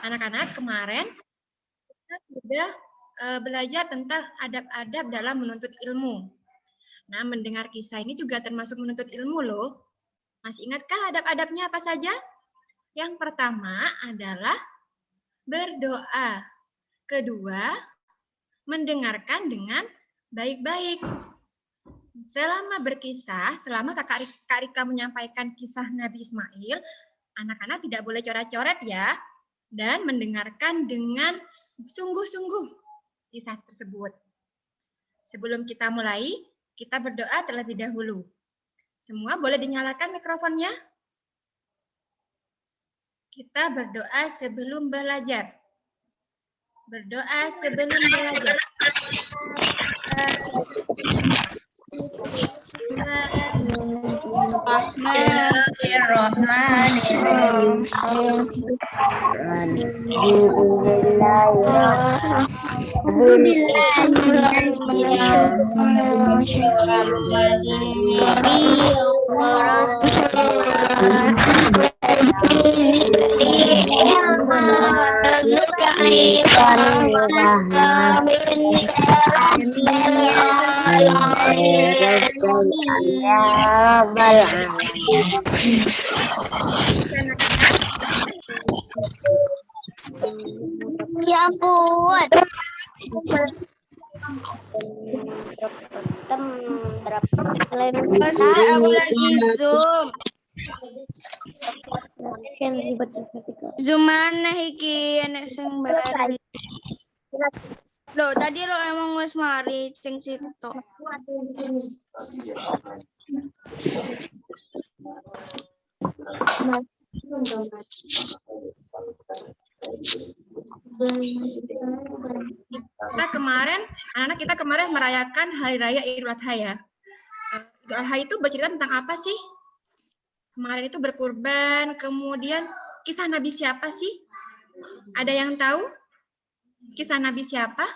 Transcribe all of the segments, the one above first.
Anak-anak, kemarin kita sudah belajar tentang adab-adab dalam menuntut ilmu. Nah, mendengar kisah ini juga termasuk menuntut ilmu loh. Masih ingatkah adab-adabnya apa saja? Yang pertama adalah berdoa. Kedua, mendengarkan dengan baik-baik. Selama berkisah, selama Kak Rika menyampaikan kisah Nabi Ismail, anak-anak tidak boleh coret-coret ya, dan mendengarkan dengan sungguh-sungguh kisah tersebut. Sebelum kita mulai, kita berdoa terlebih dahulu. Semua boleh dinyalakan mikrofonnya? Kita berdoa sebelum belajar. Berdoa sebelum belajar. Ya ampun. Mas, aku lagi Zoom. Zoom mana iki anak sing baru. Loh, tadi lo emang wis mari sing situ. Kita kemarin merayakan Hari Raya Idul Adha ya. Idul Adha itu bercerita tentang apa sih? Kemarin itu berkurban, kemudian kisah Nabi siapa sih? Ada yang tahu? Kisah Nabi siapa?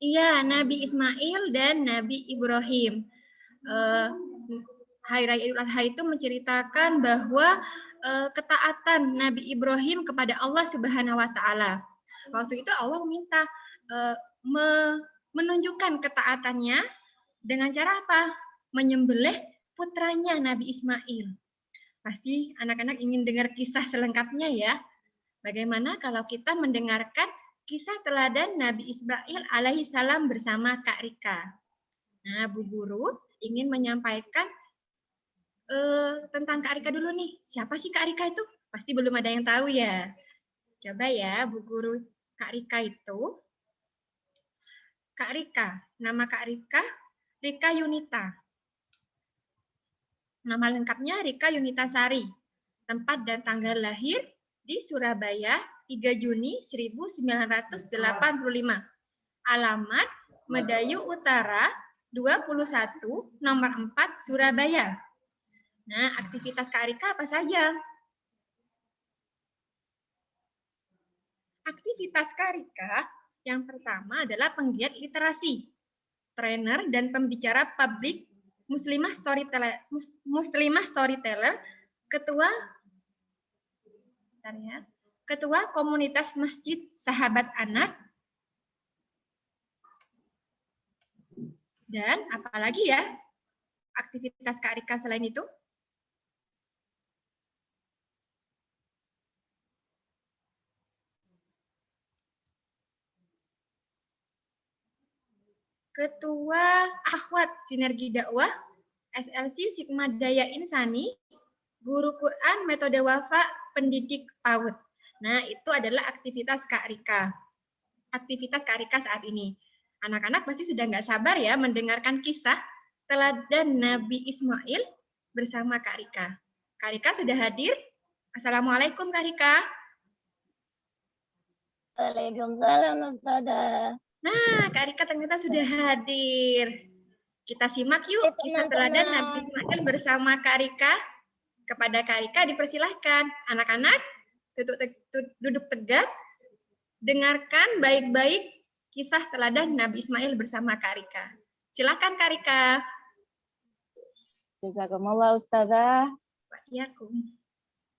Iya, Nabi Ismail dan Nabi Ibrahim. Hari Raya Idul Adha itu menceritakan bahwa ketaatan Nabi Ibrahim kepada Allah Subhanahu wa Ta'ala. Waktu itu Allah minta menunjukkan ketaatannya dengan cara apa? Menyembelih putranya Nabi Ismail. Pasti anak-anak ingin dengar kisah selengkapnya ya. Bagaimana kalau kita mendengarkan kisah teladan Nabi Ismail alaihissalam bersama Kak Rika. Nah, Bu Guru ingin menyampaikan tentang Kak Rika dulu nih. Siapa sih Kak Rika itu? Pasti belum ada yang tahu ya. Coba ya, Bu Guru, Kak Rika itu. Kak Rika, nama Kak Rika, Rika Yunita. Nama lengkapnya Rika Yunita Sari. Tempat dan tanggal lahir di Surabaya 3 Juni 1985. Alamat Medayu Utara 21 nomor 4 Surabaya. Nah, aktivitas Kak Rika apa saja? Aktivitas Kak Rika yang pertama adalah penggiat literasi, trainer dan pembicara publik Muslimah Storyteller, ketua komunitas Masjid Sahabat Anak, dan apalagi ya aktivitas Kak Rika selain itu? Ketua Akhwat Sinergi Dakwah, SLC Sigma Daya Insani, Guru Quran Metode Wafa Pendidik PAUD. Nah, itu adalah aktivitas Kak Rika. Aktivitas Kak Rika saat ini. Anak-anak pasti sudah nggak sabar ya mendengarkan kisah teladan Nabi Ismail bersama Kak Rika. Kak Rika sudah hadir? Assalamualaikum Kak Rika. Waalaikumsalam Ustazah. Nah, Kak Rika ternyata sudah hadir. Kita simak yuk kisah teladan Nabi Ismail bersama Kak Rika. Kepada Kak Rika dipersilahkan. Anak-anak duduk tegak, dengarkan baik-baik kisah teladan Nabi Ismail bersama Kak Rika. Silakan Kak Rika. Jazakumullah Ustazah. Wa'alaikum.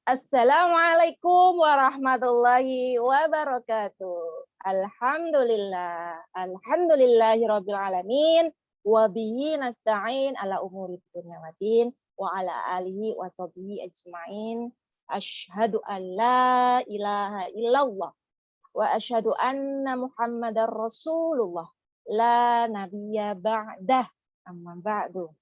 Assalamualaikum warahmatullahi wabarakatuh. Alhamdulillah. Alhamdulillahirabbil alamin. Wa bihi nasta'in ala umuri dunya waddin wa ala alihi wa sahbihi ajmain. Asyhadu an la ilaha illallah wa asyhadu anna Muhammadar Rasulullah. La nabiyya ba'dah. Amma ba'du.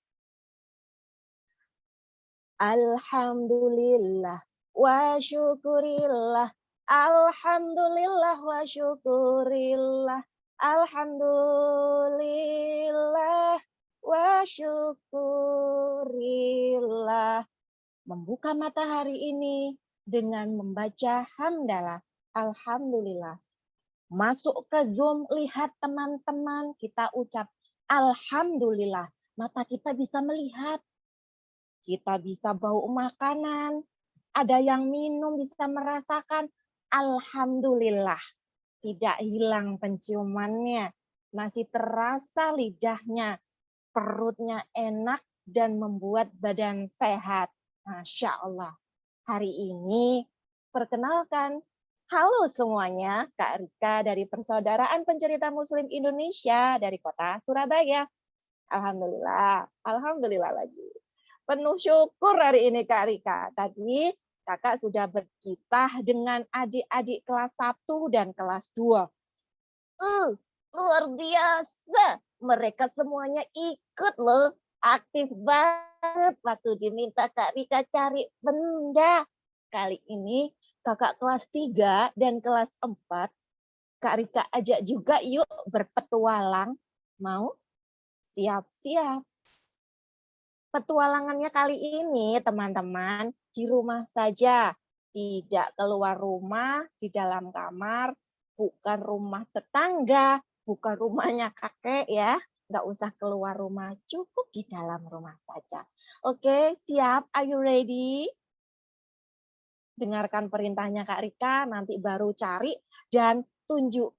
Alhamdulillah wa syukurillah. Alhamdulillah wa syukurillah. Alhamdulillah wa syukurillah. Membuka matahari ini dengan membaca hamdalah. Alhamdulillah. Masuk ke Zoom, lihat teman-teman, kita ucap alhamdulillah. Mata kita bisa melihat. Kita bisa bau makanan. Ada yang minum bisa merasakan. Alhamdulillah. Tidak hilang penciumannya. Masih terasa lidahnya. Perutnya enak dan membuat badan sehat. Masya Allah. Hari ini perkenalkan. Halo semuanya, Kak Rika dari Persaudaraan Pencerita Muslim Indonesia dari kota Surabaya. Alhamdulillah. Alhamdulillah lagi. Penuh syukur hari ini Kak Rika. Tadi kakak sudah berkisah dengan adik-adik kelas 1 dan kelas 2. Luar biasa. Mereka semuanya ikut loh. Aktif banget waktu diminta Kak Rika cari benda. Kali ini kakak kelas 3 dan kelas 4. Kak Rika ajak juga yuk berpetualang. Mau? Siap-siap. Petualangannya kali ini teman-teman di rumah saja. Tidak keluar rumah, di dalam kamar, bukan rumah tetangga, bukan rumahnya kakek ya. Nggak usah keluar rumah, cukup di dalam rumah saja. Oke, siap? Are you ready? Dengarkan perintahnya Kak Rika, nanti baru cari dan tunjuk.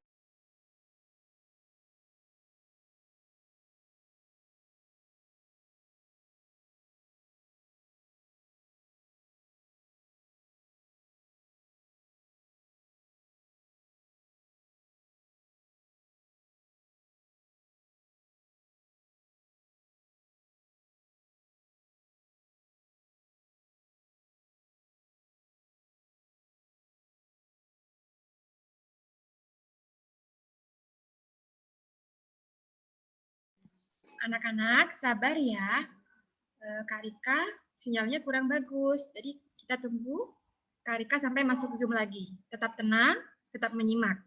Anak-anak, sabar ya. Kak Rika, sinyalnya kurang bagus. Jadi kita tunggu Kak Rika sampai masuk Zoom lagi. Tetap tenang, tetap menyimak.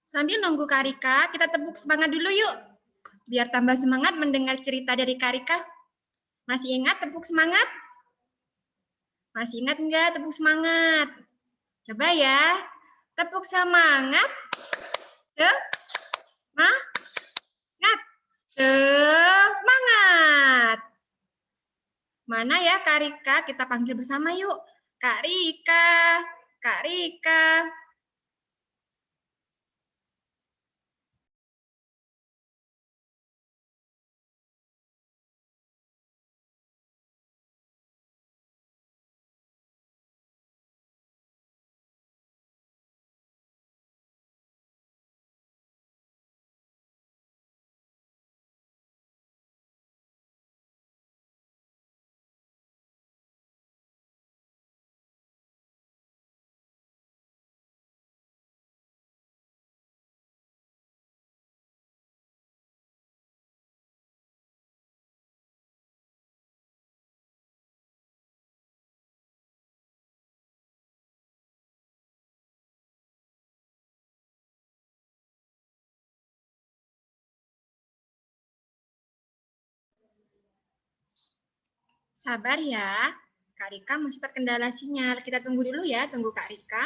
Sambil nunggu Kak Rika, kita tepuk semangat dulu yuk. Biar tambah semangat mendengar cerita dari Kak Rika. Masih ingat tepuk semangat? Masih ingat enggak tepuk semangat? Coba ya, tepuk semangat. Semangat. Mana ya Kak Rika? Kita panggil bersama yuk. Kak Rika, Kak Rika. Sabar ya, Kak Rika masih terkendala sinyal. Kita tunggu dulu ya, tunggu Kak Rika.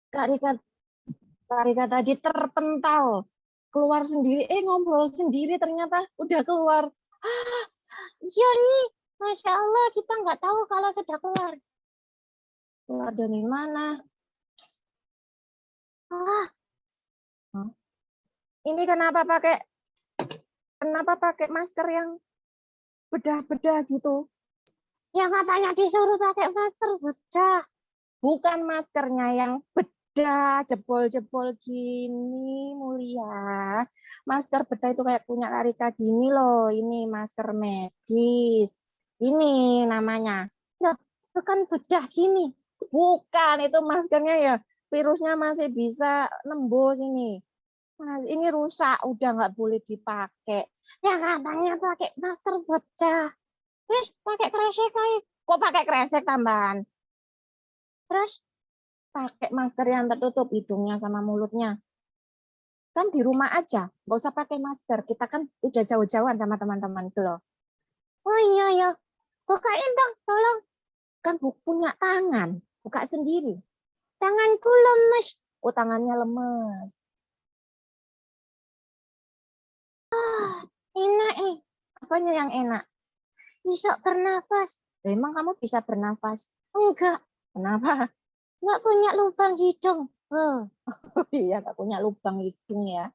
Kak Rika tadi terpental. Keluar sendiri, ngobrol sendiri ternyata udah keluar. Iya nih, Masya Allah kita nggak tahu kalau sudah keluar. Keluar dari mana? Ini kenapa pakai masker yang bedah-bedah gitu? Ya katanya disuruh pakai masker bedah. Bukan maskernya yang bedah, jebol-jebol gini, Mulia. Masker bedah itu kayak punya Kak Rika gini loh. Ini masker medis. Ini namanya. Loh, bukan bedah gini. Bukan, itu maskernya ya. Virusnya masih bisa nembus ini. Mas, ini rusak, udah nggak boleh dipakai. Ya katanya pakai masker bedah. Wis pakai kresek aja. Kok pakai kresek tambahan? Terus Pakai masker yang tertutup hidungnya sama mulutnya. Kan di rumah aja, nggak usah pakai masker. Kita kan udah jauh-jauhan sama teman-teman itu loh. oh iya ya, bukain dong, tolong. Kan punya tangan, buka sendiri. Tanganku lemes. Oh, tangannya lemes. Enak Apanya yang enak? bisa bernafas. Emang kamu bisa bernafas? Enggak, Kenapa? enggak punya lubang hidung. Oh iya, nggak punya lubang hidung ya.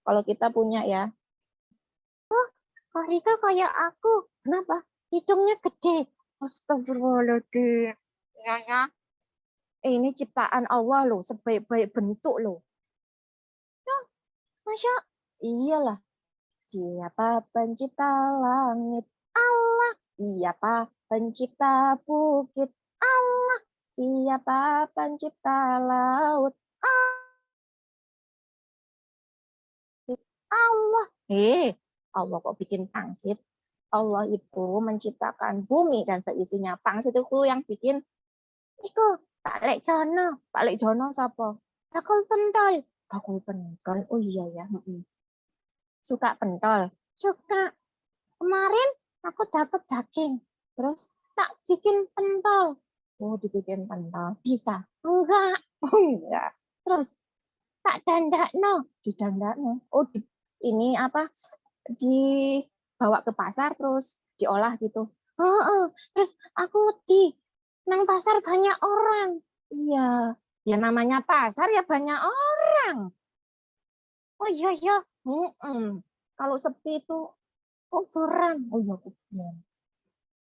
Kalau kita punya ya. Kak Rika kayak aku. Kenapa? Hidungnya gede. Astagfirullahaladzim. Ya. Ini ciptaan Allah loh, sebaik-baik bentuk loh. Masya Iyalah. Siapa pencipta langit? Allah. Siapa pencipta bukit? Allah. Siapa pencipta laut? Allah. Allah kok bikin pangsit? Allah itu menciptakan bumi dan seisinya. Pangsit itu yang bikin Iku, Pak Lek Jono. Pak Lek Jono siapa? Bakul pentol. Bakul pentol. Oh iya ya. Suka pentol. Suka. Kemarin aku dapat daging. Terus Tak bikin pentol. oh dibikin pentol. Bisa. Enggak. Oh enggak. Terus Tak dandakno. didandakno. Oh ini apa? Dibawa ke pasar terus diolah gitu. Terus aku wedi. Nang pasar banyak orang. Iya. Ya namanya pasar ya banyak orang. Oh iya ya. Kalau sepi itu Kuburan. oh iya kuburan.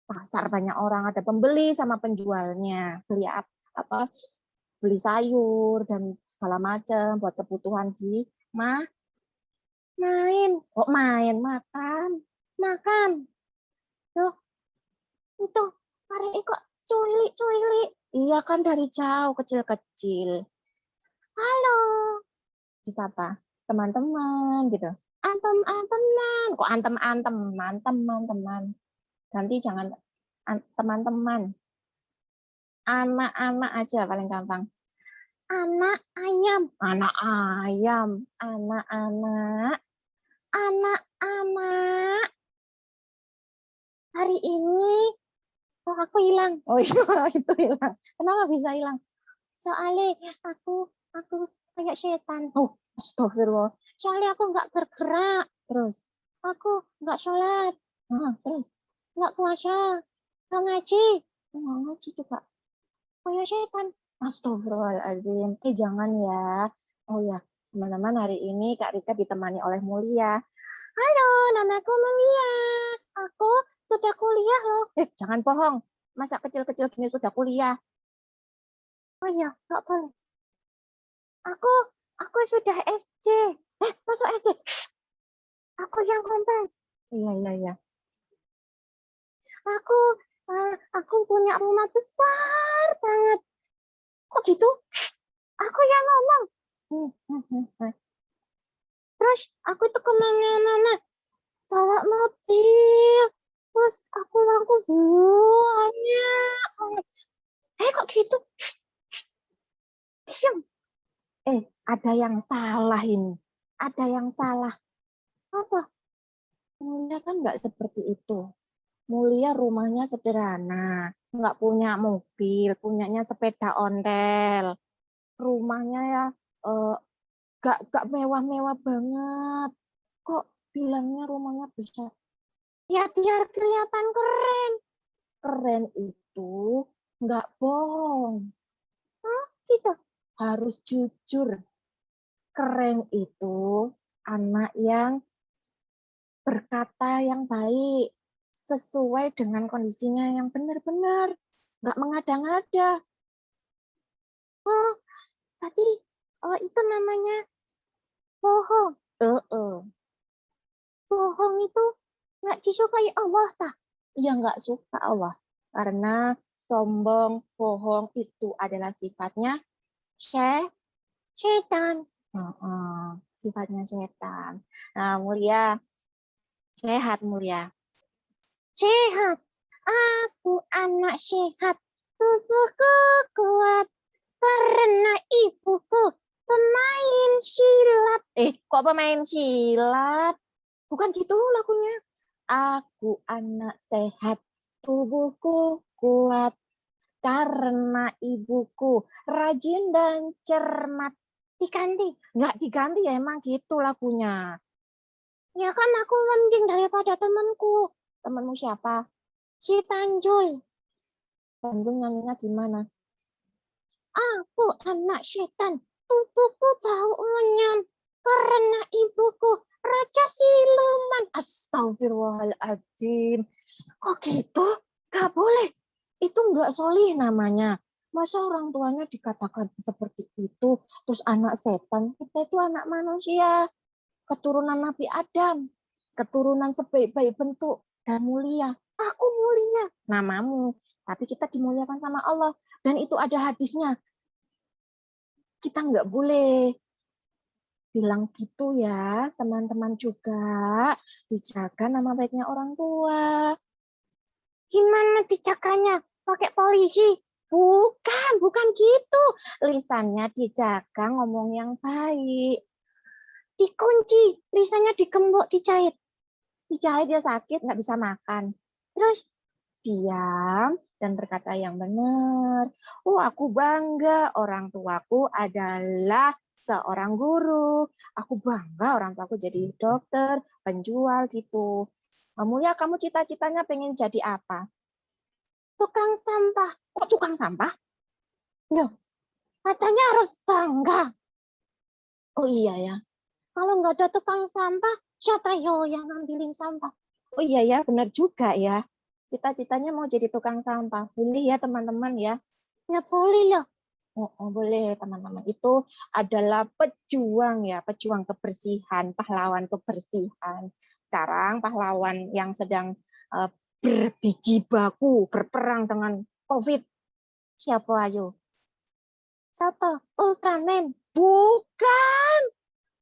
Pasar banyak orang, ada pembeli sama penjualnya. Beli apa? Beli sayur dan segala macam buat kebutuhan di Main. kok main makan. Makan. Loh. Itu. Hari kok cuilik. Iya kan dari jauh kecil-kecil. Halo. Disapa teman-teman gitu. Antem-anteman. Kok antem-anteman, teman-teman. Ganti jangan teman-teman. Anak-anak aja paling gampang. Anak ayam. Anak ayam. Anak-anak. Anak-anak. Hari ini aku hilang. Oh iya, itu hilang. Kenapa bisa hilang? Soalnya aku kayak setan. Oh, astagfirullah. Soalnya aku nggak bergerak. Terus, Aku nggak sholat. terus. Nggak puasa. Nggak ngaji. Nggak ngaji juga. Kayak setan. Astagfirullahaladzim. Jangan ya. Oh ya, teman-teman hari ini Kak Rika ditemani oleh Mulia. Halo, namaku Mulia. Aku sudah kuliah loh. Jangan bohong. Masa kecil-kecil gini sudah kuliah? Oh iya, nggak boleh. Aku sudah SD. Masuk SD? Aku yang ngomong. Iya. Aku punya rumah besar banget. Kok gitu? Aku yang ngomong. Terus aku tuh kemana-mana bawa mobil. Terus aku banyak. Kok gitu? Diam. Ada yang salah ini. Ada yang salah. Apa? Mulia kan nggak seperti itu. Mulia rumahnya sederhana. Nggak punya mobil. Punyanya sepeda ondel. Rumahnya ya nggak mewah-mewah banget. Kok bilangnya rumahnya besar? Ya biar kelihatan keren. Keren itu nggak bohong. Gitu. Harus jujur. Keren itu anak yang berkata yang baik. Sesuai dengan kondisinya yang benar-benar. Nggak mengada-ngada. Oh, berarti itu namanya bohong. Bohong itu nggak disukai Allah, tak? Ya nggak suka Allah. Karena sombong, bohong itu adalah sifatnya Setan. sifatnya setan. Nah, Mulia, sehat Mulia. Sehat. Aku anak sehat. Tubuhku kuat. Karena ibuku pemain silat. Kok pemain silat? Bukan gitu lagunya. Aku anak sehat, tubuhku kuat. Karena ibuku rajin dan cermat. Diganti. Nggak diganti ya, emang gitu lagunya. Ya kan aku mending daripada temanku. Temenmu siapa? Si Tanjul. Tanjul nyanyinya gimana? Aku anak setan. Tubuhku bau menyan. Karena ibuku raja siluman. Astagfirullahaladzim. Kok gitu? Gak boleh. Itu nggak solih namanya. Masa orang tuanya dikatakan seperti itu, terus anak setan? Kita itu anak manusia. Keturunan Nabi Adam. Keturunan sebaik-baik bentuk dan mulia. Aku mulia. Namamu. Tapi kita dimuliakan sama Allah. Dan itu ada hadisnya. Kita nggak boleh bilang gitu ya, teman-teman juga. Dijaga nama baiknya orang tua. Gimana dijaganya? Pakai polisi? Bukan gitu. Lisannya dijaga, ngomong yang baik. Dikunci, lisannya digembok, dijahit. Dijahit dia sakit, nggak bisa makan. Terus diam dan berkata yang benar. Aku bangga orang tuaku adalah seorang guru. Aku bangga orang tuaku jadi dokter, penjual gitu. Mulia, kamu cita-citanya pengen jadi apa? Tukang sampah. Kok tukang sampah? Loh, katanya harus bangga. Oh iya ya. Kalau nggak ada tukang sampah, siapa yang ngambilin sampah? Oh iya ya, benar juga ya. Cita-citanya mau jadi tukang sampah. Boleh ya teman-teman ya. Ya boleh lah. Boleh teman-teman. Itu adalah pejuang ya, pejuang kebersihan, pahlawan kebersihan. Sekarang pahlawan yang sedang berbijibaku, berperang dengan COVID. Siapa ayo? Satu, Ultraman. Bukan.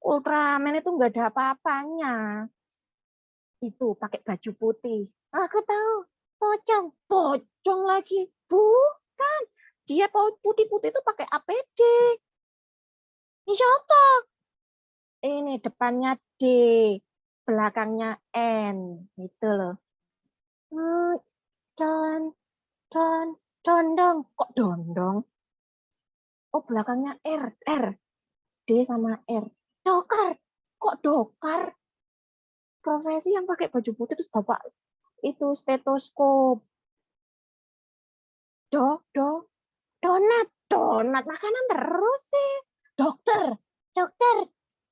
Ultraman itu nggak ada apa-apanya. Itu pakai baju putih. Aku tahu. Pocong. Pocong lagi. Bukan. Dia putih-putih itu pakai APD. Siapa? Ini depannya D, belakangnya N. Gitu loh. Dondong. Kok dondong? Oh, belakangnya R. D sama R. Dokar. Kok dokar? Profesi yang pakai baju putih terus bapak itu stetoskop. Donat makanan terus sih. Dokter.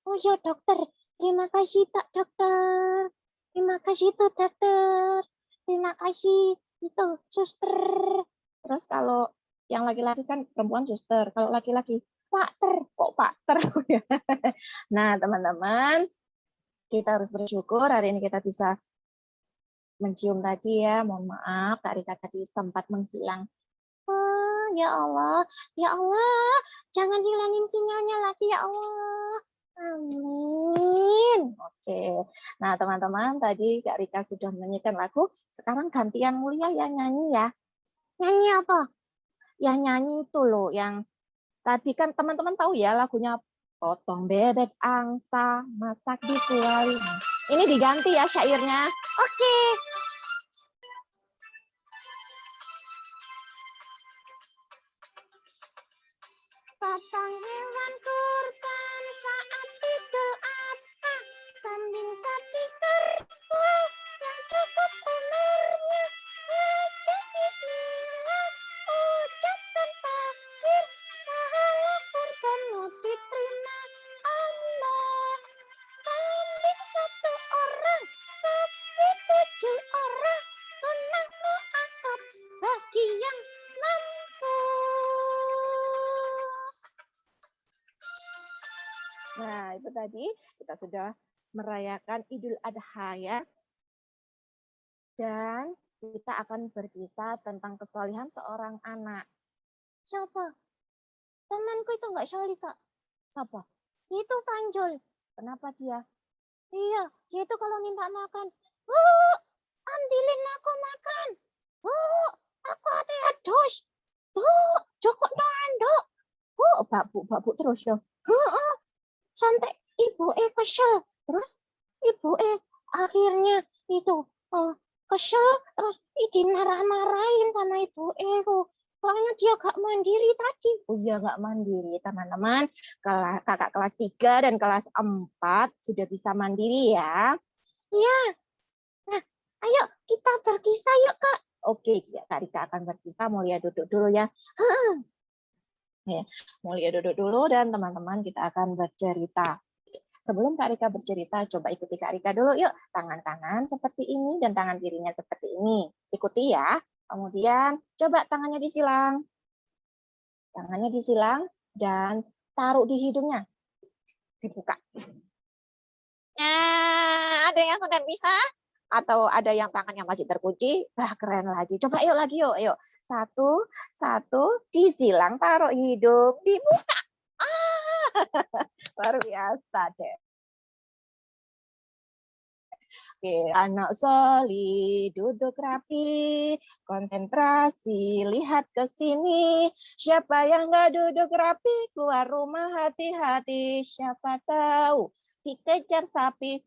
Oh ya dokter. Terima kasih tak dokter. Terima kasih tuh dokter. Terima kasih itu suster. Terus kalau yang laki-laki kan perempuan suster. Kalau laki-laki pakter. Kok pakter? Nah teman-teman, kita harus bersyukur hari ini kita bisa mencium tadi ya. Mohon maaf, Kak Rika tadi sempat menghilang. Oh, ya Allah. Ya Allah. Jangan hilangin sinyalnya lagi ya Allah. Amin. Oke. Nah teman-teman, tadi Kak Rika sudah menyanyikan lagu. Sekarang gantian Mulia yang nyanyi ya. Nyanyi apa? Yang nyanyi itu loh, yang tadi kan teman-teman tahu ya lagunya potong bebek angsa, masak di kuali. Ini diganti ya syairnya. Oke. Potong hewan kurban saat Idul Adha. Kambing sapi kerbau yang cukup umurnya. Hajat bismillah, ucapkan takbir. Pahala kurbanmu diterima Allah. Kambing 1 orang, sapi 7 orang. Sunnah mu'akkad bagi yang mampu. Nah, itu tadi kita sudah merayakan Idul Adha ya. Dan kita akan berkisah tentang kesolihan seorang anak. Siapa? Temanku itu nggak solih, Kak. Siapa? Itu Panjul. Kenapa dia? Iya, dia itu kalau minta makan, ambilin aku makan. Aku ate dos. Cukup nanduk. Babu terus ya. Sampai ibu kesel. Terus ibu akhirnya itu kesel terus dimarah-marahin sama ibu soalnya dia gak mandiri tadi. Oh iya, gak mandiri teman-teman. Kakak kelas 3 dan kelas 4 sudah bisa mandiri ya. Iya. Nah, ayo kita berkisah yuk, Kak. Oke, Kak Rika akan berkisah. Mulia duduk dulu ya. Ya, Mulia duduk dulu dan teman-teman kita akan bercerita. Sebelum Kak Rika bercerita, coba ikuti Kak Rika dulu yuk. Tangan kanan seperti ini dan tangan kirinya seperti ini. Ikuti ya. Kemudian coba tangannya disilang. Tangannya disilang dan taruh di hidungnya. Dibuka. Ada yang sudah bisa? Atau ada yang tangannya masih terkunci? Keren lagi. Coba yuk lagi yuk. Ayo. Satu, disilang, taruh hidung, dibuka. Luar biasa deh. Oke, anak Soli duduk rapi, konsentrasi, lihat ke sini. Siapa yang nggak duduk rapi, keluar rumah hati-hati. Siapa tahu dikejar sapi.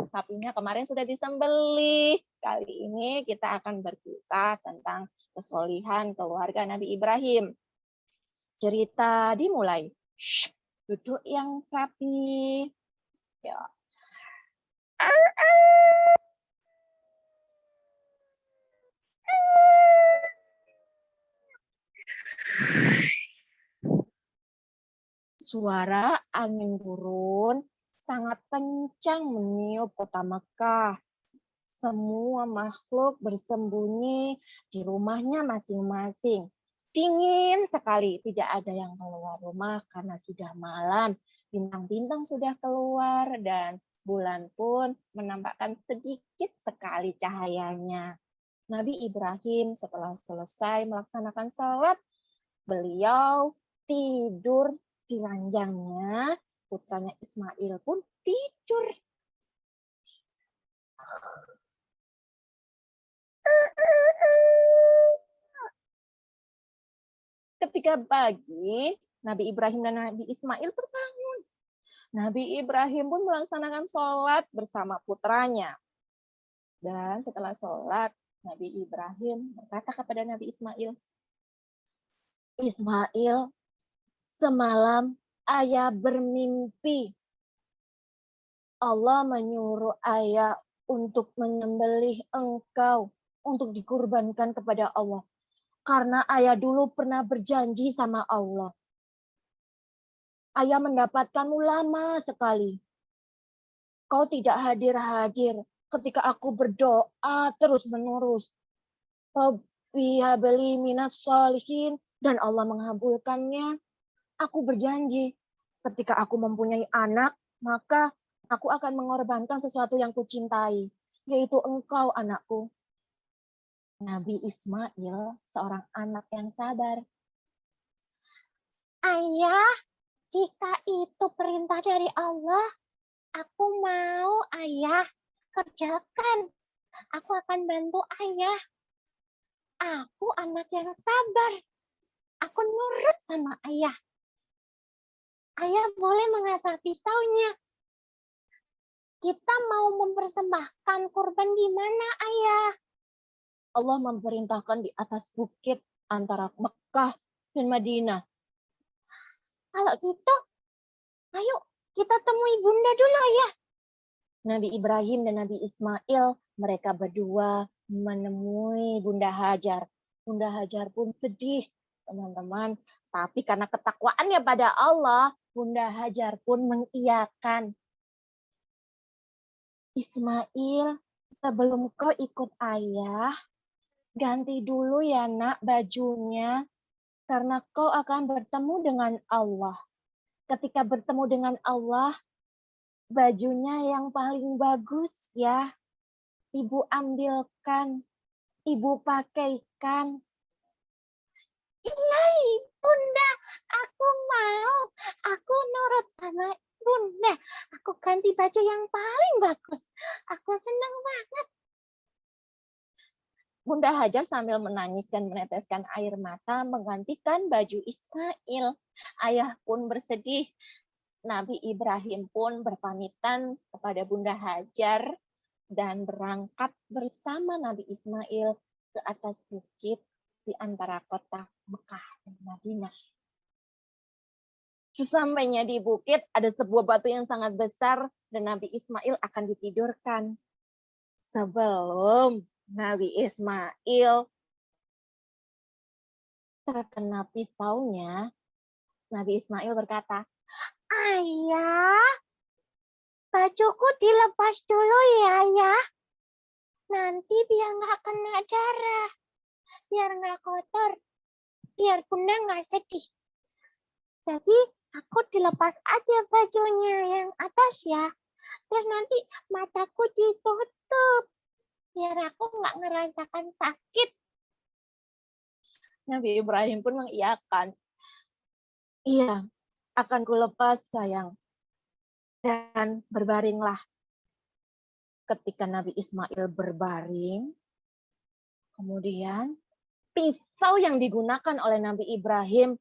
Sapinya kemarin sudah disembelih. Kali ini kita akan berkisah tentang kesolihan keluarga Nabi Ibrahim. Cerita dimulai. Duduk yang rapi. Ya. Suara angin gurun sangat kencang meniup kota Mekah. Semua makhluk bersembunyi di rumahnya masing-masing. Dingin sekali, tidak ada yang keluar rumah karena sudah malam. Bintang-bintang sudah keluar dan bulan pun menampakkan sedikit sekali cahayanya. Nabi Ibrahim setelah selesai melaksanakan sholat, beliau tidur di ranjangnya, putranya Ismail pun tidur. Ketika pagi, Nabi Ibrahim dan Nabi Ismail terbangun. Nabi Ibrahim pun melaksanakan sholat bersama putranya. Dan setelah sholat, Nabi Ibrahim berkata kepada Nabi Ismail, Ismail, semalam ayah bermimpi. Allah menyuruh ayah untuk menyembelih engkau, untuk dikurbankan kepada Allah. Karena ayah dulu pernah berjanji sama Allah. Ayah mendapatkanmu lama sekali. Kau tidak hadir-hadir ketika aku berdoa terus-menerus. Rabbi habli minas sholihin, dan Allah mengabulkannya. Aku berjanji ketika aku mempunyai anak, maka aku akan mengorbankan sesuatu yang kucintai, yaitu engkau, anakku. Nabi Ismail seorang anak yang sabar. Ayah, jika itu perintah dari Allah, aku mau ayah kerjakan. Aku akan bantu ayah. Aku anak yang sabar. Aku nurut sama ayah. Ayah boleh mengasah pisaunya. Kita mau mempersembahkan kurban di mana, ayah? Allah memerintahkan di atas bukit antara Mekah dan Madinah. Kalau gitu, ayo kita temui bunda dulu ya. Nabi Ibrahim dan Nabi Ismail, mereka berdua menemui Bunda Hajar. Bunda Hajar pun sedih, teman-teman. Tapi karena ketakwaannya pada Allah, Bunda Hajar pun mengiyakan. Ismail, sebelum kau ikut ayah, ganti dulu ya nak bajunya, karena kau akan bertemu dengan Allah. Ketika bertemu dengan Allah, bajunya yang paling bagus ya, ibu ambilkan, ibu pakaikan. Iya, bunda, aku mau. Aku nurut sama bunda. Aku ganti baju yang paling bagus. Aku senang banget. Bunda Hajar sambil menangis dan meneteskan air mata menggantikan baju Ismail. Ayah pun bersedih. Nabi Ibrahim pun berpamitan kepada Bunda Hajar dan berangkat bersama Nabi Ismail ke atas bukit di antara kota Mekah dan Madinah. Sesampainya di bukit ada sebuah batu yang sangat besar dan Nabi Ismail akan ditidurkan. Sebelum Nabi Ismail terkena pisaunya, Nabi Ismail berkata, Ayah, bajuku dilepas dulu ya, ayah. Nanti biar nggak kena darah. Biar nggak kotor. Biar bunda nggak sedih. Jadi aku dilepas aja bajunya yang atas ya. Terus nanti mataku ditutup. Biar aku nggak ngerasakan sakit. Nabi Ibrahim pun mengiyakan. Iya, akan kulepas sayang. Dan berbaringlah. Ketika Nabi Ismail berbaring, kemudian pisau yang digunakan oleh Nabi Ibrahim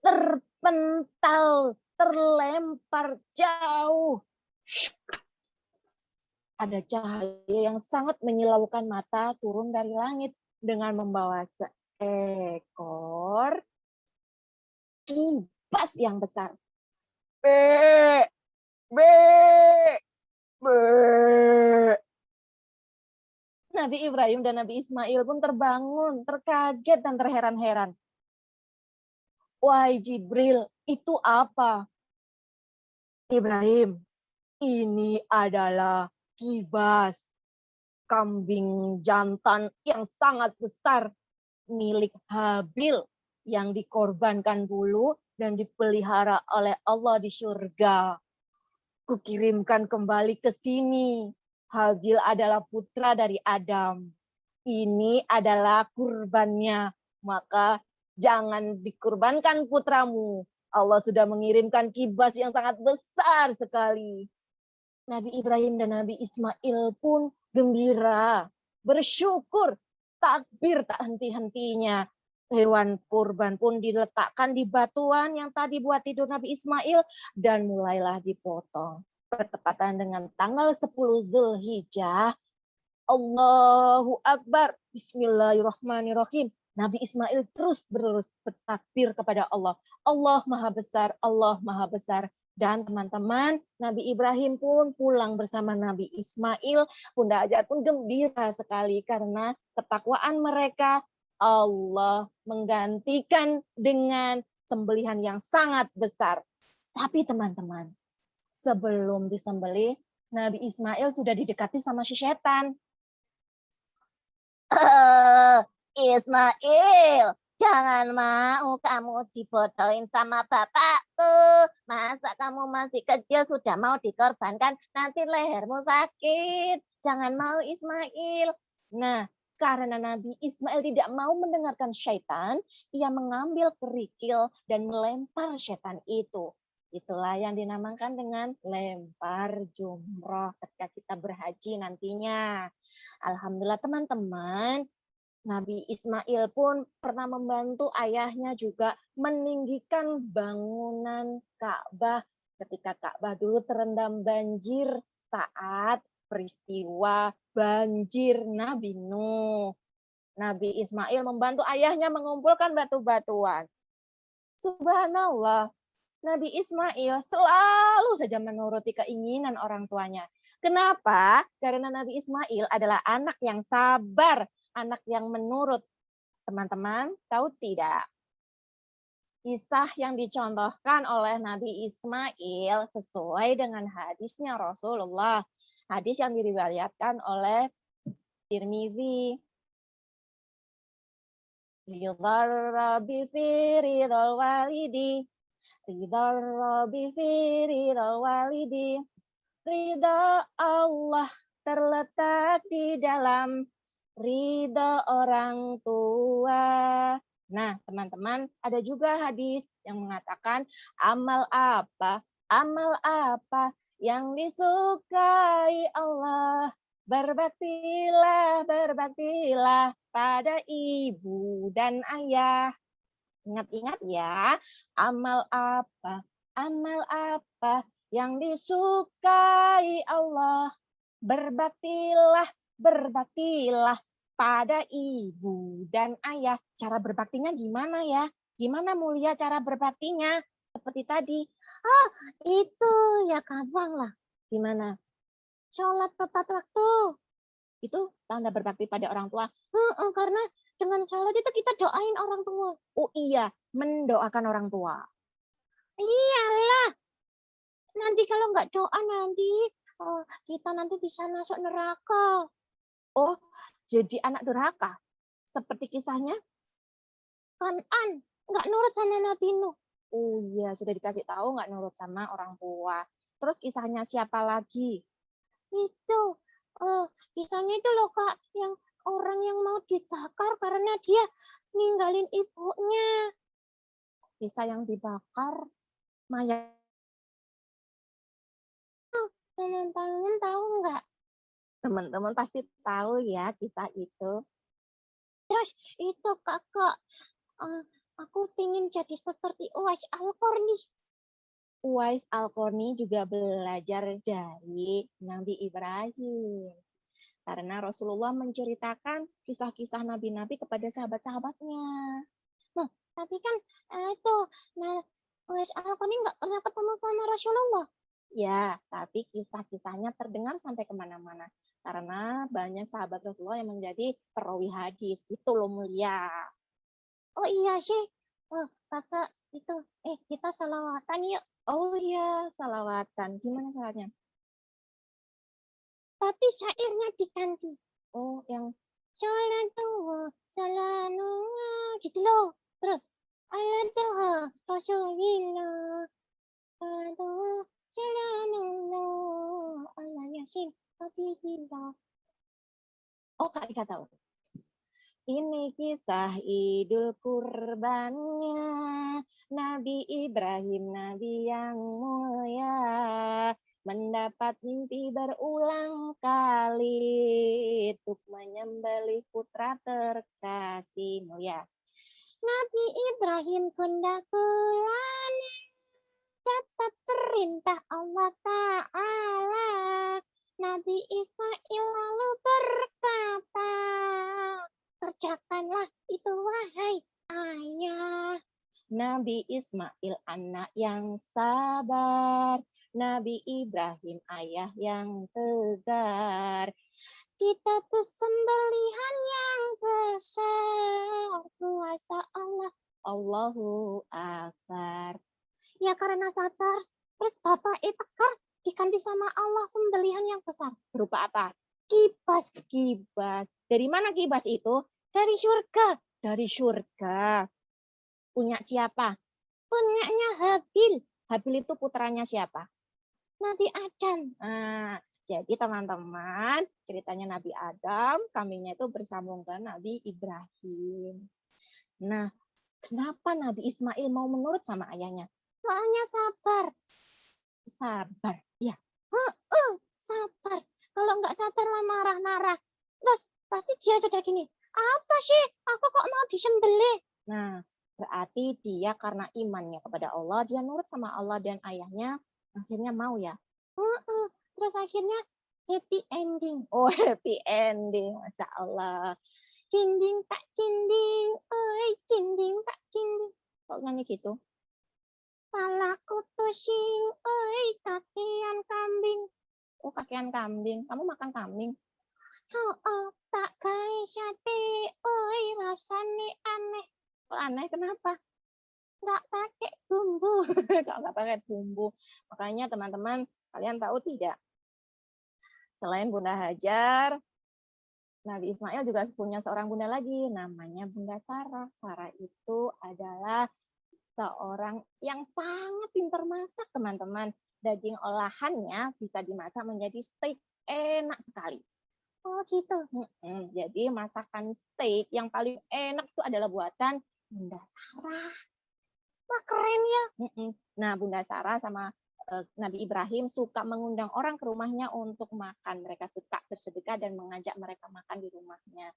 terpental, terlempar jauh. Ada cahaya yang sangat menyilaukan mata turun dari langit dengan membawa seekor kibas yang besar. Be, be, be. Nabi Ibrahim dan Nabi Ismail pun terbangun, terkaget dan terheran-heran. Wahai Jibril, itu apa? Ibrahim, ini adalah kibas, kambing jantan yang sangat besar milik Habil yang dikorbankan dulu dan dipelihara oleh Allah di surga. Kukirimkan kembali ke sini. Habil adalah putra dari Adam. Ini adalah kurbannya. Maka Jangan dikurbankan putramu. Allah sudah mengirimkan kibas yang sangat besar sekali. Nabi Ibrahim dan Nabi Ismail pun gembira, bersyukur, takbir tak henti-hentinya. Hewan kurban pun diletakkan di batuan yang tadi buat tidur Nabi Ismail dan mulailah dipotong. Bertepatan dengan tanggal 10 Zulhijjah, Allahu Akbar, Bismillahirrahmanirrahim. Nabi Ismail terus bertakbir kepada Allah. Allah Maha Besar, Allah Maha Besar. Dan teman-teman, Nabi Ibrahim pun pulang bersama Nabi Ismail. Bunda Hajar pun gembira sekali karena ketakwaan mereka Allah menggantikan dengan sembelihan yang sangat besar. Tapi teman-teman, sebelum disembelih, Nabi Ismail sudah didekati sama si setan. Ismail, jangan mau kamu dibodohin sama bapakku. Masa kamu masih kecil sudah mau dikorbankan, nanti lehermu sakit. Jangan mau Ismail. Nah, karena Nabi Ismail tidak mau mendengarkan syaitan, ia mengambil kerikil dan melempar syaitan itu. Itulah yang dinamakan dengan lempar jumroh ketika kita berhaji nantinya. Alhamdulillah teman-teman, Nabi Ismail pun pernah membantu ayahnya juga meninggikan bangunan Ka'bah ketika Ka'bah dulu terendam banjir saat peristiwa banjir Nabi Nuh. Nabi Ismail membantu ayahnya mengumpulkan batu-batuan. Subhanallah, Nabi Ismail selalu saja menuruti keinginan orang tuanya. Kenapa? Karena Nabi Ismail adalah anak yang sabar, anak yang menurut. Teman-teman, tahu tidak? Kisah yang dicontohkan oleh Nabi Ismail sesuai dengan hadisnya Rasulullah. Hadis yang diriwayatkan oleh Tirmidzi. Ridhar Rabbi fi ridhal walidi. Ridhar Rabbi fi ridhal walidi. Ridha Allah terletak di dalam ridha orang tua. Nah, teman-teman, ada juga hadis yang mengatakan amal apa yang disukai Allah. Berbaktilah pada ibu dan ayah. Ingat-ingat ya, amal apa yang disukai Allah. Berbaktilah pada ibu dan ayah. Cara berbaktinya gimana ya? Gimana Mulia cara berbaktinya? Seperti tadi. Oh, itu ya gampang lah. Gimana? Sholat tepat waktu. Itu tanda berbakti pada orang tua. Karena dengan sholat itu kita doain orang tua. Oh iya, mendoakan orang tua. Iyalah. Nanti kalau nggak doa nanti kita nanti bisa masuk neraka. Oh, jadi anak durhaka. Seperti kisahnya Kanan, nggak nurut sama Nabi Nuh. Oh iya, sudah dikasih tahu nggak nurut sama orang tua. Terus kisahnya siapa lagi? Itu, kisahnya itu loh Kak, yang orang yang mau dibakar karena dia ninggalin ibunya. Kisah yang dibakar, mayat. Teman-teman tahu nggak? Teman-teman pasti tahu ya kisah itu. Terus itu kakak, aku ingin jadi seperti Uwais Al-Qarni. Uwais Al-Qarni juga belajar dari Nabi Ibrahim. Karena Rasulullah menceritakan kisah-kisah nabi-nabi kepada sahabat-sahabatnya. Nah, tapi kan Uwais Al-Qarni nggak pernah ketemu sama Rasulullah. Ya, tapi kisah-kisahnya terdengar sampai kemana-mana. Karena banyak sahabat Rasulullah yang menjadi perawi hadis. Itu loh Mulia. Oh iya sih. Kakak itu, kita salawatan yuk. Oh iya, salawatan. Gimana salawatnya? Tapi syairnya diganti. Oh, yang Salatullah, salamullah. Gitu loh. Terus, Alatullah, Rasulillah. Salatullah, salamullah. Allah yasin, Fatihillah. Oh, Kak Ika tahu. Ini kisah Idul Kurbannya Nabi Ibrahim, Nabi yang mulia, mendapat mimpi berulang kali untuk menyembelih putra terkasih mulia. Nabi Ibrahim kundakulana dapat perintah Allah Ta'ala. Nabi Ismail lalu berkata, kerjakanlah itu wahai ayah. Nabi Ismail anak yang sabar, Nabi Ibrahim ayah yang tegar. Kita sembelihan yang besar, kuasa Allah. Allahu Akbar. Ya karena sabar, terus bapak tekar diganti sama Allah sembelihan yang besar. Berupa apa? Kibas Kibas. Dari mana kibas itu? dari surga, Dari surga. Punya siapa? punyanya Habil, Habil itu putranya siapa? Nabi Adam. Nah, jadi teman-teman, ceritanya Nabi Adam, kambingnya itu bersambungkan Nabi Ibrahim. Nah, kenapa Nabi Ismail mau menurut sama ayahnya? Soalnya sabar. Sabar. Ya, Sabar. Kalau nggak sabar lah marah-marah. Terus pasti dia sudah gini. Apa sih? Aku kok mau disembelih? nah, berarti dia karena imannya kepada Allah, dia nurut sama Allah dan ayahnya, akhirnya mau ya. Terus akhirnya happy ending. Oh, happy ending, Masya Allah. Cinding tak cinding, oi cinding tak cinding. Kok nyanyi gitu? Palaku pusing, oi kakian kambing. Oh, kakian kambing. Kamu makan kambing? Tak kai sate, oi rasanya aneh. Kok aneh, kenapa? Nggak pakai bumbu. Kalau nggak pakai bumbu. Makanya teman-teman, kalian tahu tidak? Selain Bunda Hajar, Nabi Ismail juga punya seorang bunda lagi, namanya Bunda Sarah. Sarah itu adalah seorang yang sangat pintar masak, teman-teman. Daging olahannya bisa dimasak menjadi steak, enak sekali. Oh gitu. Jadi masakan steak yang paling enak itu adalah buatan Bunda Sarah. Wah keren ya. Nah, Bunda Sarah sama Nabi Ibrahim suka mengundang orang ke rumahnya untuk makan. Mereka suka bersedekah dan mengajak mereka makan di rumahnya.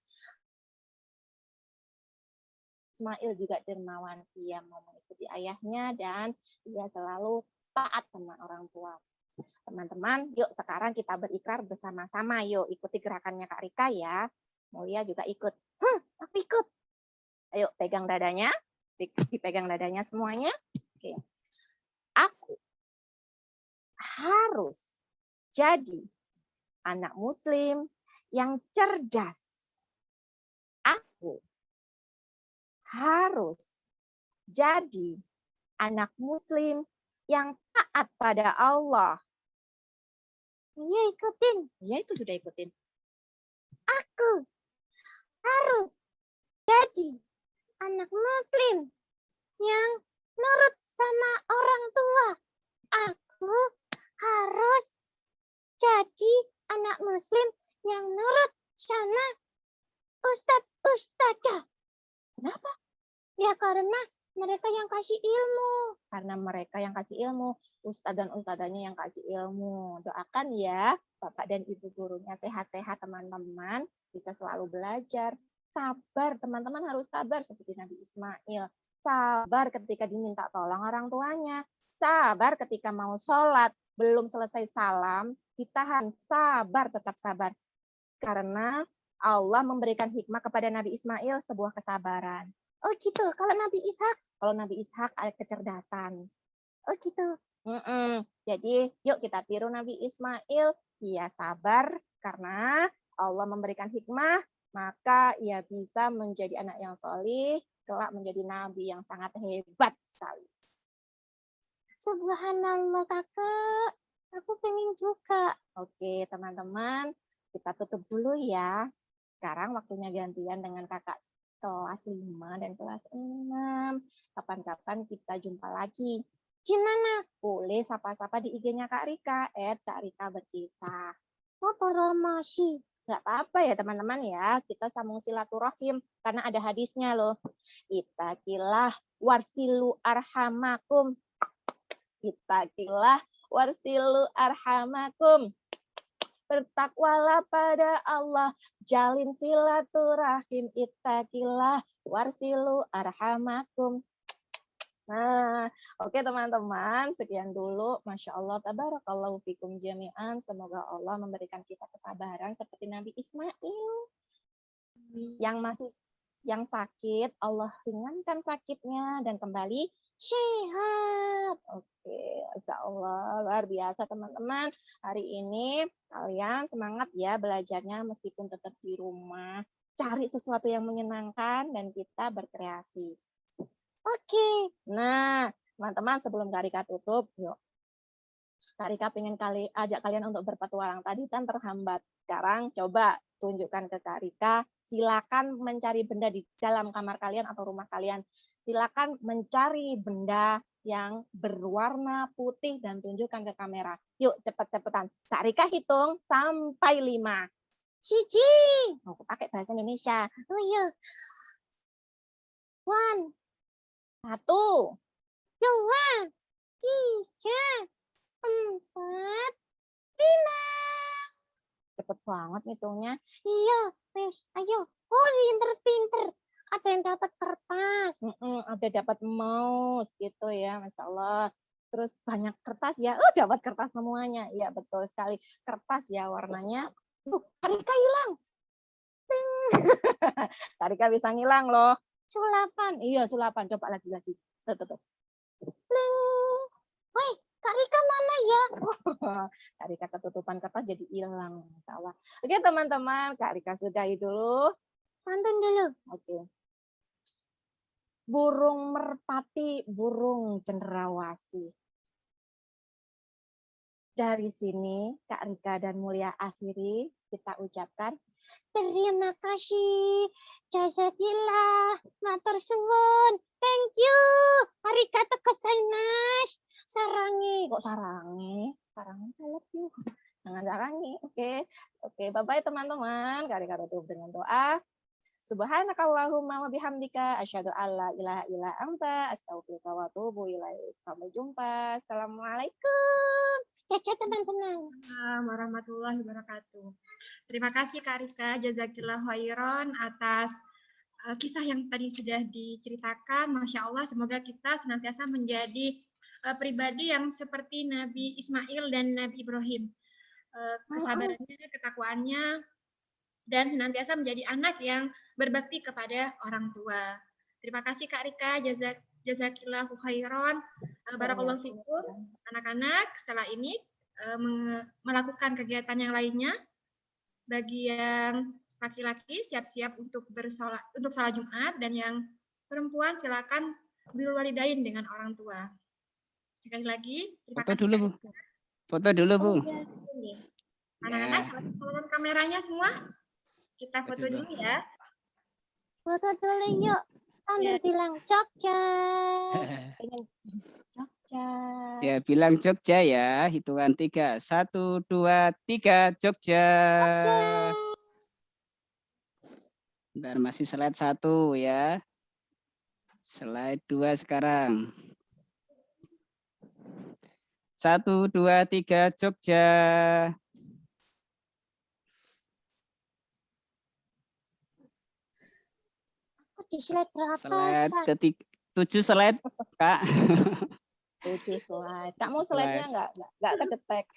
Ismail juga dermawan. Dia mau mengikuti ayahnya dan dia selalu taat sama orang tua. Teman-teman, yuk sekarang kita berikrar bersama-sama. Yuk ikuti gerakannya Kak Rika ya. Mulia juga ikut. Aku ikut. Ayo pegang dadanya. Dipegang dadanya semuanya. Oke. Aku harus jadi anak muslim yang cerdas. Aku harus jadi anak muslim yang taat pada Allah. Iya ikutin. Ya itu sudah ikutin. Aku harus jadi anak muslim yang nurut sama orang tua. Aku harus jadi anak muslim yang nurut sama ustadz-ustadzah. Kenapa? Ya karena mereka yang kasih ilmu. Karena mereka yang kasih ilmu, ustadz dan ustadzanya yang kasih ilmu. Doakan ya Bapak dan Ibu gurunya sehat-sehat teman-teman, bisa selalu belajar. Sabar, teman-teman harus sabar seperti Nabi Ismail. Sabar ketika diminta tolong orang tuanya. Sabar ketika mau sholat, belum selesai salam, ditahan. Sabar, tetap sabar. Karena Allah memberikan hikmah kepada Nabi Ismail sebuah kesabaran. Oh gitu. Kalau Nabi Ishak? Kalau Nabi Ishak ada kecerdasan. Oh gitu. Jadi yuk kita tiru Nabi Ismail. Ia sabar karena Allah memberikan hikmah, maka ia bisa menjadi anak yang solih, kelak menjadi nabi yang sangat hebat sekali. Subhanallah kakak. Aku pengen juga. Oke teman-teman, kita tutup dulu ya. Sekarang waktunya gantian dengan kakak kelas 5 dan kelas 6. Kapan-kapan kita jumpa lagi. Gimana? Boleh sapa-sapa di IG-nya Kak Rika, @Kak Rika Berkisah. Oh promosi. Nggak apa-apa ya teman-teman ya, kita sambung silaturahim karena ada hadisnya loh. Ittaqillah warsilu arhamakum. Ittaqillah warsilu arhamakum. Bertakwalah pada Allah, jalin silaturahim. Ittaqillah warsilu arhamakum. Nah, oke teman-teman, sekian dulu. Masya Allah, tabarakallahu fikum jami'an. Semoga Allah memberikan kita kesabaran seperti Nabi Ismail. Yang sakit, Allah ringankan sakitnya dan kembali sehat. Oke, Masya Allah, luar biasa teman-teman. Hari ini kalian semangat ya belajarnya meskipun tetap di rumah. Cari sesuatu yang menyenangkan dan kita berkreasi. Oke, nah teman-teman sebelum Kak Rika tutup, yuk. Kak Rika pengen ajak kalian untuk berpetualang. Tadi kan terhambat. Sekarang coba tunjukkan ke Kak Rika. Silakan mencari benda di dalam kamar kalian atau rumah kalian. Silakan mencari benda yang berwarna putih dan tunjukkan ke kamera. Yuk cepet-cepetan. Kak Rika hitung sampai 5. Cici. Aku pakai bahasa Indonesia. Oh iya. 1. 1, 2, 3, 4, 5. Cepet banget hitungnya. Iya, wes, ayo. Oh, pinter-pinter. Ada yang dapat kertas, ada dapat mouse gitu ya, Masya Allah. Terus banyak kertas ya, oh dapat kertas semuanya. Iya betul sekali, kertas ya warnanya. Kak Rika hilang. Ting. Kak Rika bisa ngilang loh. Sulapan, iya sulapan. Coba lagi. Tuh. Ling. Woi, Kak Rika mana ya? Kak Rika ketutupan kertas jadi hilang. Oke teman-teman, Kak Rika sudahi dulu. Pantun dulu. Oke. Burung merpati, burung cenderawasih. Dari sini, Kak Rika dan Mulia akhiri, kita ucapkan terima kasih, jazakillah, matur suwun, thank you, arigatou gozaimasu, sarangi, kok sarangi I love you, jangan sarangi, oke, bye-bye teman-teman, Kak Rika tutup dengan doa. Subhanakallahumma wa bihamdika asyhadu alla ilaha illa anta astaghfiruka wa atubu ilaik. Sampai jumpa. Assalamualaikum. Caca teman-teman. Warahmatullahi wabarakatuh. Terima kasih Kak Rika, jazakillah khairan atas kisah yang tadi sudah diceritakan. Masya Allah, semoga kita senantiasa menjadi pribadi yang seperti Nabi Ismail dan Nabi Ibrahim. Kesabarannya, ketakwaannya, dan senantiasa menjadi anak yang berbakti kepada orang tua. Terima kasih Kak Rika, jazakillahu khairan. Barakallahu fikum. Anak-anak setelah ini melakukan kegiatan yang lainnya. Bagi yang laki-laki siap-siap untuk sholat Jumat, dan yang perempuan silakan birrul walidain dengan orang tua. Sekali lagi terima kasih. Dulu, Bu. Foto dulu, Bu. Anak-anak silakan kameranya semua. Kita foto dulu ya. Foto dulu yuk. Sambil bilang Jogja. Jogja. Ya, bilang Jogja ya. Hitungan 3. 1, 2, 3. Jogja. Bentar, masih slide 1 ya. Slide 2 sekarang. 1, 2, 3. Jogja. Di slide berapa? Slide ketiga, 7 slide, Kak. 7 slide. Kamu slide-nya nggak kedetek.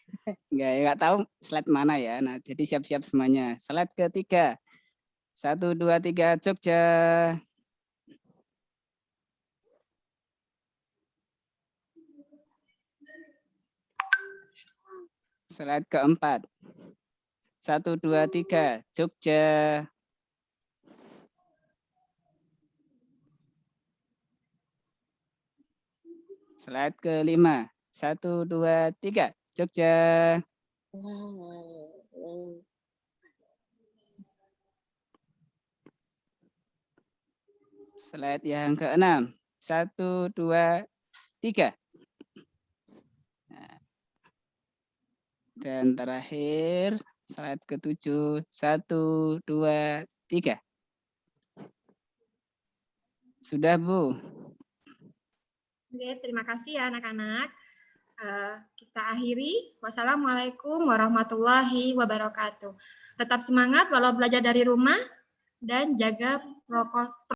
Nggak tahu slide mana ya. Nah, jadi siap-siap semuanya. Slide ketiga. 1, 2, 3, Jogja. Slide keempat. 1, 2, 3, Jogja. Slide kelima. 1, 2, 3, Jogja. Slide yang keenam. 1, 2, 3. Dan terakhir Slide ke-7. 1, 2, 3. Sudah, Bu. Oke, terima kasih ya anak-anak. Kita akhiri. Wassalamualaikum warahmatullahi wabarakatuh. Tetap semangat walau belajar dari rumah dan jaga protokol